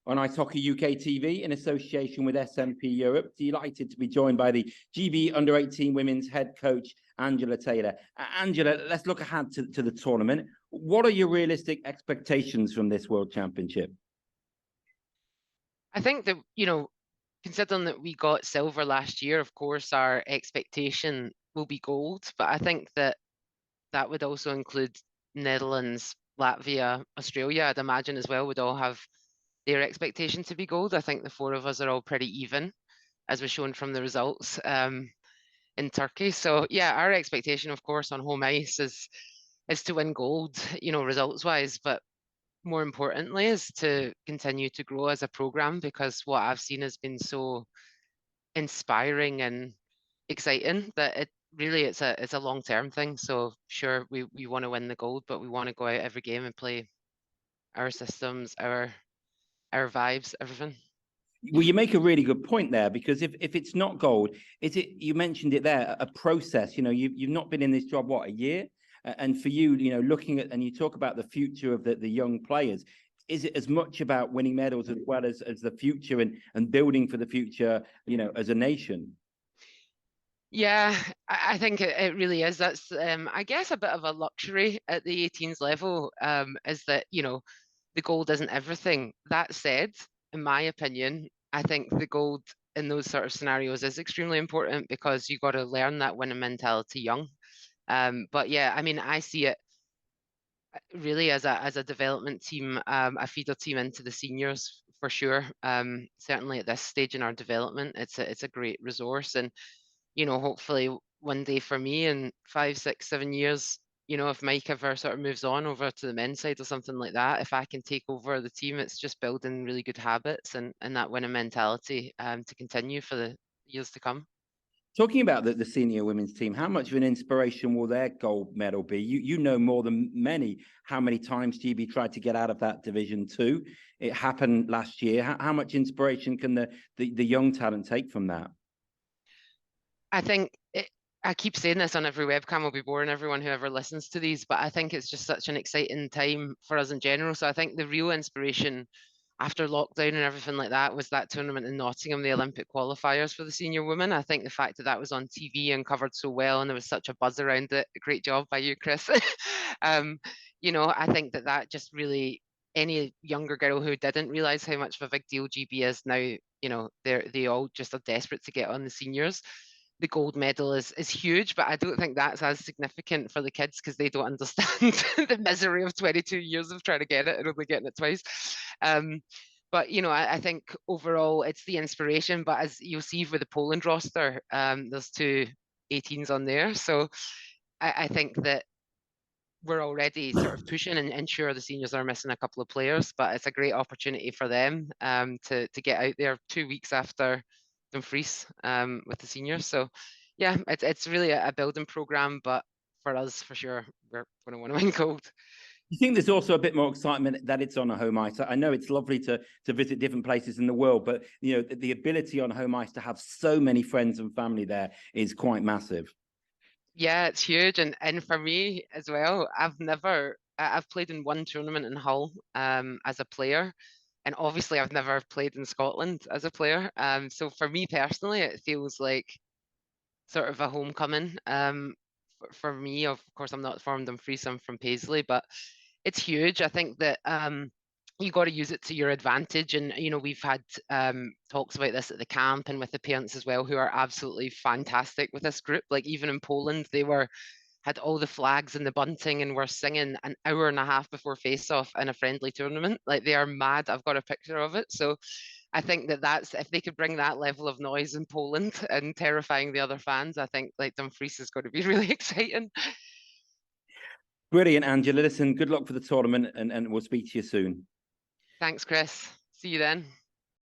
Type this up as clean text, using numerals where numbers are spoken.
on Ice Hockey UK TV in association with SMP Europe. Delighted to be joined by the GB Under-18 Women's head coach, Angela Taylor. Angela, let's look ahead to the tournament. What are your realistic expectations from this World Championship? I think that, considering that we got silver last year, of course, our expectation will be gold. But I think that would also include Netherlands, Latvia, Australia, I'd imagine as well, would all have their expectation to be gold. I think the four of us are all pretty even, as was shown from the results in Turkey. So yeah, our expectation, of course, on home ice is to win gold, results-wise, but more importantly is to continue to grow as a program, because what I've seen has been so inspiring and exciting that it's a long-term thing. So sure, we want to win the gold, but we want to go out every game and play our systems, our vibes, everything. Well, you make a really good point there, because if it's not gold, you mentioned it there, a process. You've not been in this job, what, a year? And for you, looking at, and you talk about the future of the young players, is it as much about winning medals as well as the future and building for the future, as a nation? Yeah, I think it really is. That's, I guess, a bit of a luxury at the 18s level, is that, the gold isn't everything. That said, in my opinion, I think the gold in those sort of scenarios is extremely important, because you got to learn that winning mentality young. But yeah, I mean, I see it really as a development team, a feeder team into the seniors for sure. Certainly at this stage in our development, it's a great resource, and hopefully one day for me in 5, 6, 7 years, if Mike ever sort of moves on over to the men's side or something like that, if I can take over the team, it's just building really good habits and that winning mentality to continue for the years to come. Talking about the senior women's team, how much of an inspiration will their gold medal be? You know more than many how many times GB tried to get out of that Division 2. It happened last year. How much inspiration can the young talent take from that? I think I keep saying this on every webcam, will be boring everyone who ever listens to these, but I think it's just such an exciting time for us in general. So I think the real inspiration after lockdown and everything like that was that tournament in Nottingham, the Olympic qualifiers for the senior women. I think the fact that was on TV and covered so well, and there was such a buzz around it. Great job by you, Chris. I think that just really, any younger girl who didn't realize how much of a big deal GB is now, they all just are desperate to get on the seniors. The gold medal is huge, but I don't think that's as significant for the kids, because they don't understand the misery of 22 years of trying to get it and only getting it twice. But I think overall it's the inspiration. But as you'll see with the Poland roster, there's 2 18s on there, so I think that we're already sort of pushing and ensure the seniors are missing a couple of players, but it's a great opportunity for them to get out there 2 weeks after Dumfries with the seniors. So yeah, it's really a building program, but for us, for sure, we're going to want to win gold. You think there's also a bit more excitement that it's on a home ice? I know it's lovely to visit different places in the world, but the ability on home ice to have so many friends and family there is quite massive. Yeah, it's huge, and for me as well, I've played in one tournament in Hull as a player, and obviously I've never played in Scotland as a player. So for me personally, it feels like sort of a homecoming. For me, of course, I'm not from Dumfries, I'm from Paisley, but it's huge. I think that you got to use it to your advantage, and we've had talks about this at the camp and with the parents as well, who are absolutely fantastic with this group. Like even in Poland, they had all the flags and the bunting and were singing an hour and a half before face-off in a friendly tournament. Like they are mad. I've got a picture of it. So I think that's, if they could bring that level of noise in Poland and terrifying the other fans, I think like Dumfries is going to be really exciting. Brilliant, Angela. Listen, good luck for the tournament, and we'll speak to you soon. Thanks, Chris. See you then.